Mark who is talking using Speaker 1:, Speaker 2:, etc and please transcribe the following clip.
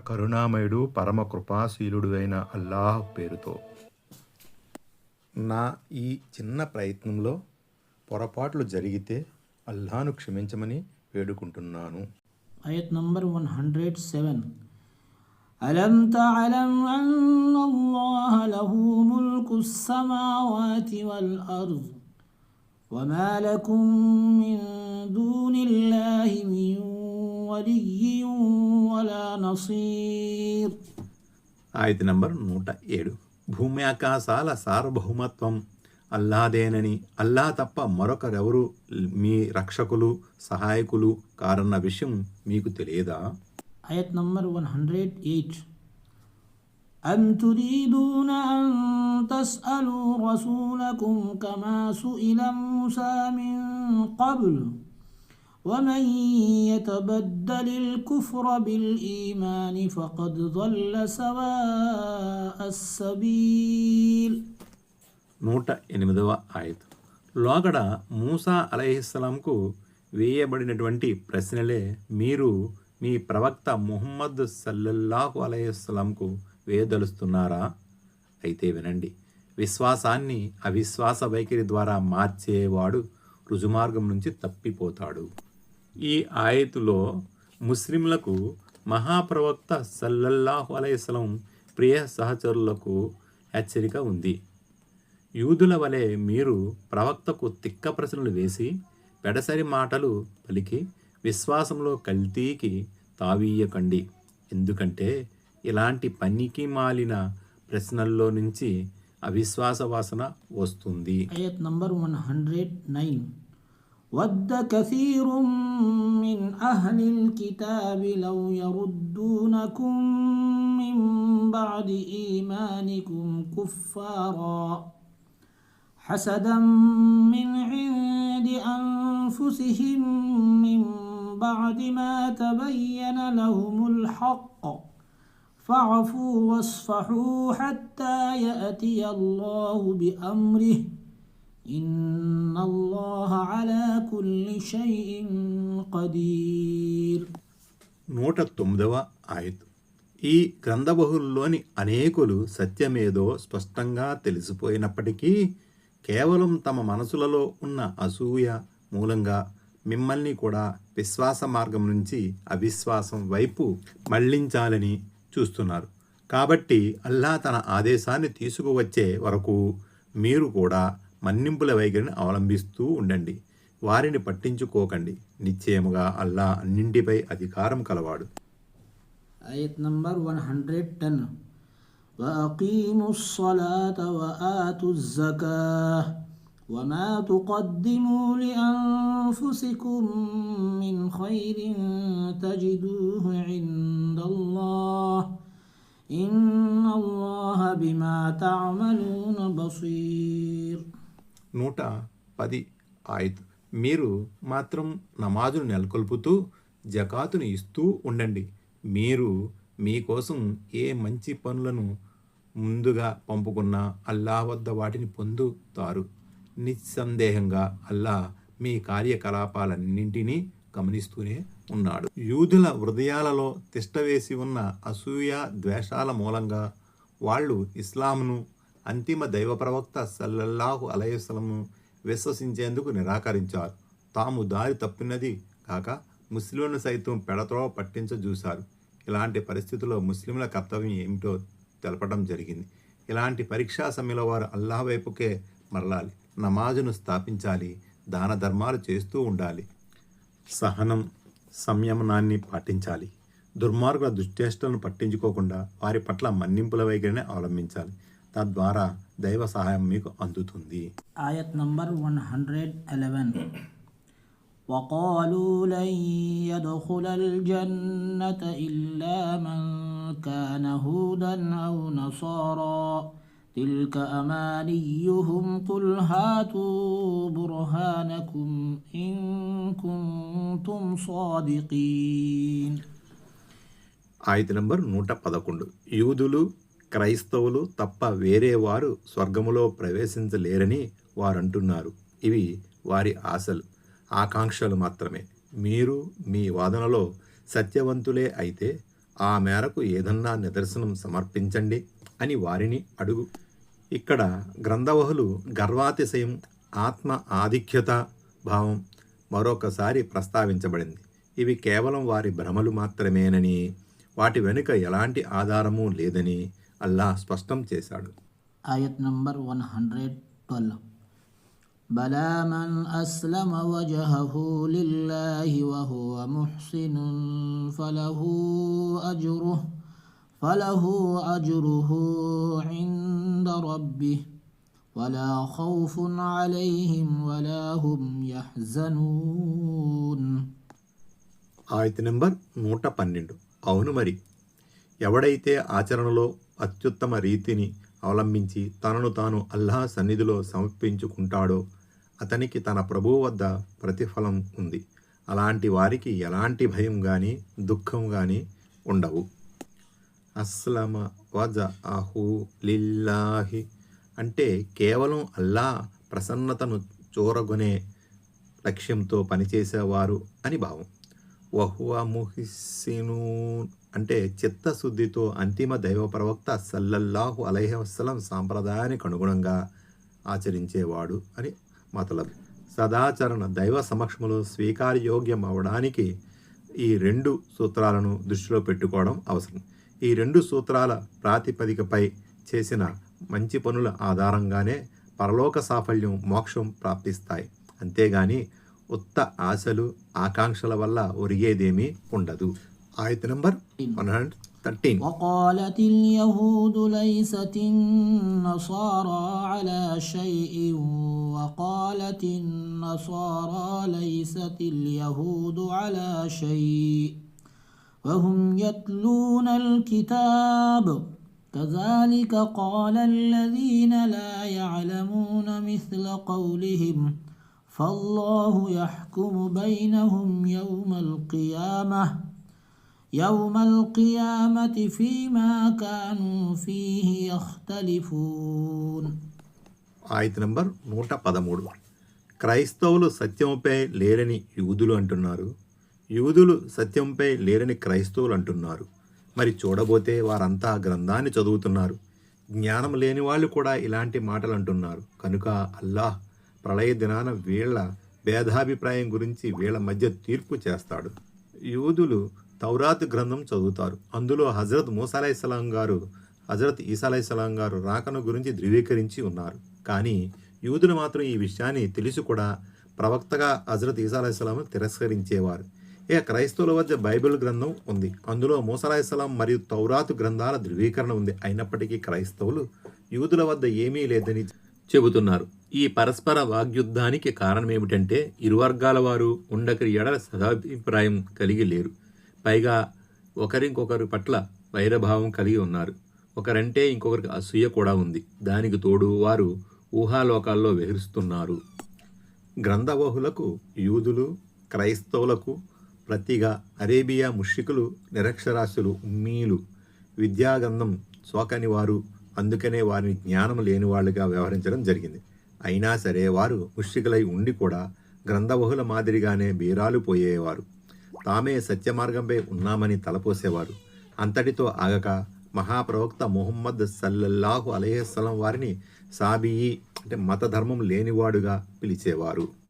Speaker 1: కరుణామయుడు పరమ కృపాశీలుడు అయిన అల్లాహ్ పేరుతో. నా ఈ చిన్న ప్రయత్నంలో పొరపాట్లు జరిగితే అల్లాహ్ను క్షమించమని వేడుకుంటున్నాను.
Speaker 2: ఆయత్ నంబర్ 107. అలం తఅలం అన్నల్లాహ లహు ముల్కుస్ సమావాతి వల్ అర్ద్ వమా లకుం మిన్ దూనిల్లాహి మిన్ వలియ్యిన్ వలా నసీర్.
Speaker 3: ఆయత నంబర్ 107. భూమి ఆకాశాల సార్వభౌమత్వం అల్లాదేనని, అల్లా తప్ప మరొకరెవరు మీ రక్షకులు సహాయకులు కారన్న విషయం మీకు తెలియదా?
Speaker 2: ఆయత్ నంబర్ 108. అం తురీదూన అన్ తస్అలు రసూలకుం కమా సుఇల మూసా మిన్ కబ్ల్ వమన్ యతబద్దలిల్ కుఫ్ర బిల్ ఈమాన్ ఫఖద్ ضل సవాఅస్ సబీల్.
Speaker 3: 108వ ఆయత్. లోగడ మూసా అలైహిస్సలాంకు వేయబడినటువంటి ప్రశ్నలే మీరు మీ ప్రవక్త ముహమ్మద్ సల్లల్లాహు అలైహిస్సలాంకు వేయదలుస్తున్నారా? అయితే వినండి, విశ్వాసాన్ని అవిశ్వాస వైఖరి ద్వారా మార్చేవాడు రుజుమార్గం నుంచి తప్పిపోతాడు. ఈ ఆయతులో ముస్లింలకు మహాప్రవక్త సల్లల్లాహు అలైహిస్సలాం ప్రియ సహచరులకు హెచ్చరిక ఉంది. యూదుల వలె మీరు ప్రవక్తకు తిక్క ప్రశ్నలు వేసి పెడసరి మాటలు పలికి విశ్వాసంలో కల్తీకి తావీయకండి. ఎందుకంటే ఇలాంటి పనికి మాలిన ప్రశ్నల్లో నుంచి అవిశ్వాస వాసన వస్తుంది.
Speaker 2: ఆయత్ నంబర్ 109. వద్ద కసీరుం మిన్ అహ్లిల్ కితాబి లౌ యరుద్దూనకుం మిన్ బఅది ఈమానికుం కుఫారా హసదం మిన్ ఇంది అన్ఫుసిహిం మిన్ బఅది మా తబయ్యన లహుముల్ హక్క్ ఫఅఫూ వస్ఫహూ హత్తా యఅతియ అల్లాహు బిఅమ్రిహి ఇన్నల్లాహ అలా కుల్లి షైఇన్ ఖదీర్.
Speaker 3: 109వ ఆయత్. ఈ గ్రంథబహుల్లోని అనేకులు సత్యమేదో స్పష్టంగా తెలిసిపోయినప్పటికీ కేవలం తమ మనసులలో ఉన్న అసూయ మూలంగా మిమ్మల్ని కూడా విశ్వాస మార్గం నుంచి అవిశ్వాసం వైపు మళ్లించాలని చూస్తున్నారు. కాబట్టి అల్లా తన ఆదేశాన్ని తీసుకువచ్చే వరకు మీరు కూడా మన్నింపుల వైఖరిని అవలంబిస్తూ ఉండండి. వారిని పట్టించుకోకండి. నిశ్చయముగా అల్లా అన్నింటిపై అధికారం కలవాడు.
Speaker 2: ఆయత్ నంబర్ 110. వఅకీముస్ స్సలాత వఆతుజ్ జకాహ్ వమా తుఖద్దిమూ లిఅన్ఫుసికుం మిన్ ఖైరిన్ తజిదూహు ఇందల్లాహ్ ఇన్నల్లాహ బిమా తఅమలూన బసీర్.
Speaker 3: 110 ఆయత్. మీరు మాత్రం నమాజును నెలకొల్పుతూ జకాతును ఇస్తూ ఉండండి. మీరు మీకోసం ఏ మంచి పనులను ముందుగా పంపుకున్నా అల్లాహ్ వద్ద వాటిని పొందుతారు. నిస్సందేహంగా అల్లాహ్ మీ కార్యకలాపాలన్నింటినీ గమనిస్తూనే ఉన్నాడు. యూదుల హృదయాలలో తిష్టవేసి ఉన్న అసూయ ద్వేషాల మూలంగా వాళ్ళు ఇస్లాంను, అంతిమ దైవ ప్రవక్త సల్లల్లాహు అలైహిస్సలాంను విశ్వసించేందుకు నిరాకరించారు. తాము దారి తప్పినది కాక ముస్లింలను సైతం పెడత్రోవ పట్టించజూశారు. ఇలాంటి పరిస్థితుల్లో ముస్లింల కర్తవ్యం ఏమిటో తెలపడం జరిగింది. ఇలాంటి పరీక్షా సమయంలో వారు అల్లాహ్ వైపుకే మరలాలి, నమాజును స్థాపించాలి, దాన ధర్మాలు చేస్తూ ఉండాలి, సహనం సంయమనాన్ని పాటించాలి, దుర్మార్గుల దుశ్చేష్టలను పట్టించుకోకుండా వారి పట్ల మన్నింపుల వైఖరిని అవలంబించాలి. తద్వారా దైవ సహాయం మీకు అందుతుంది.
Speaker 2: ఆయత్ నంబర్ 111. వకాలూ లన్ యద్ఖులల్ జన్నత ఇల్లా మన్ కాన హూదన్ ఔ నసారా తిల్క అమానియ్యుహుం కుల్ హాతూ బుర్హానకుం ఇన్ కుంతుం సాదికీన్.
Speaker 3: ఆయత నంబర్ 111. యూదులు క్రైస్తవులు తప్ప వేరే వారు స్వర్గములో ప్రవేశించలేరని వారంటున్నారు. ఇవి వారి ఆశలు, ఆకాంక్షలు మాత్రమే. మీరు మీ వాదనలో సత్యవంతులే అయితే ఆ మేరకు ఏదన్నా నిదర్శనం సమర్పించండి అని వారిని అడుగు. ఇక్కడ గ్రంథవహులు గర్వాతిశయం, ఆత్మ ఆధిక్యత భావం మరొకసారి ప్రస్తావించబడింది. ఇవి కేవలం వారి భ్రమలు మాత్రమేనని, వాటి వెనుక ఎలాంటి ఆధారము లేదని అల్లాహ్ స్పష్టం చేశాడు.
Speaker 2: ఆయత్ నంబర్ 112. بلى من أسلم وجهه لله وهو محسن فله أجره عند ربه ولا خوف عليهم ولا هم يحزنون.
Speaker 3: ఆయత నెంబర్ 112. అవును మరి, ఎవడైతే ఆచరణలో అత్యుత్తమ రీతిని అవలంబించి తనను తాను అల్లాహ్ సన్నిధిలో సమర్పించుకుంటాడో అతనికి తన ప్రభువు వద్ద ప్రతిఫలం ఉంది. అలాంటి వారికి ఎలాంటి భయం కానీ దుఃఖం కానీ ఉండవు. అస్లమ వజఅహు లిల్లాహి అంటే కేవలం అల్లాహ్ ప్రసన్నతను చూరగొనే లక్ష్యంతో పనిచేసేవారు అని భావం. వహువ ముహ్సినూన్ అంటే చిత్తశుద్ధితో అంతిమ దైవ ప్రవక్త సల్లల్లాహు అలైహి వసల్లం సాంప్రదాయానికి అనుగుణంగా ఆచరించేవాడు అని మతలబ్. సదాచరణ దైవ సమక్షంలో స్వీకార్యోగ్యం అవడానికి ఈ 2 సూత్రాలను దృష్టిలో పెట్టుకోవడం అవసరం. ఈ 2 సూత్రాల ప్రాతిపదికపై చేసిన మంచి పనుల ఆధారంగానే పరలోక సాఫల్యం, మోక్షం ప్రాప్తిస్తాయి. అంతేగాని ఉత్త ఆశలు ఆకాంక్షల వల్ల ఒరిగేదేమీ ఉండదు. ఆయత నంబర్ 113.
Speaker 2: وقالت اليهود ليست النصارى على شيء وقالت النصارى ليست اليهود على شيء وهم يتلون الكتاب كذلك قال الذين لا يعلمون مثل قولهم فالله يحكم بينهم يوم القيامة فيما كانوا فيه يختلفون.
Speaker 3: ఆయత నంబర్ 113. క్రైస్తవులు సత్యంపై లేరని యూదులు అంటున్నారు, యూదులు సత్యంపై లేరని క్రైస్తవులు అంటున్నారు. మరి చూడబోతే వారంతా గ్రంథాన్ని చదువుతున్నారు. జ్ఞానం లేని వాళ్ళు కూడా ఇలాంటి మాటలు అంటున్నారు. కనుక అల్లాహ్ ప్రళయ దినాన వీళ్ల భేదాభిప్రాయం గురించి వీళ్ల మధ్య తీర్పు చేస్తాడు. యూదులు తౌరాత్ గ్రంథం చదువుతారు. అందులో హజరత్ మూసా అలైహిస్సలాం గారు, హజరత్ ఈసా అలైహిస్సలాం గారు రాకను గురించి ధృవీకరించి ఉన్నారు. కానీ యూదులు మాత్రం ఈ విషయాన్ని తెలిసి కూడా ప్రవక్తగా హజరత్ ఈసా అలైహిస్సలాం తిరస్కరించేవారు. ఇక క్రైస్తవుల వద్ద బైబిల్ గ్రంథం ఉంది. అందులో మూసా అలైహిస్సలాం మరియు తౌరాతు గ్రంథాల ధృవీకరణ ఉంది. అయినప్పటికీ క్రైస్తవులు యూదుల వద్ద ఏమీ లేదని చెబుతున్నారు. ఈ పరస్పర వాగ్యుద్ధానికి కారణం ఏమిటంటే ఇరు వర్గాల వారు ఉండకరి ఎడల సదాభిప్రాయం కలిగి లేరు. పైగా ఒకరికొకరి పట్ల వైరభావం కలిగి ఉన్నారు. ఒకరంటే ఇంకొకరికి అసూయ కూడా ఉంది. దానికి తోడు వారు ఊహాలోకాల్లో విహరిస్తున్నారు. గ్రంథవహులకు యూదులు, క్రైస్తవులకు ప్రతిగా అరేబియా ముష్రికులు నిరక్షరాస్యులు, ఉమ్మీలు, విద్యాగంధం సోకని వారు. అందుకనే వారిని జ్ఞానం లేని వాళ్ళుగా వ్యవహరించడం జరిగింది. అయినా సరే వారు ముష్రికులై ఉండి కూడా గ్రంథవహుల మాదిరిగానే బీరాలు పోయేవారు. తామే సత్యమార్గంపై ఉన్నామని తలపోసేవారు. అంతటితో ఆగక మహాప్రవక్త ముహమ్మద్ సల్లల్లాహు అలైహి వసల్లం వారిని సాబియి అంటే మతధర్మం లేనివాడుగా పిలిచేవారు.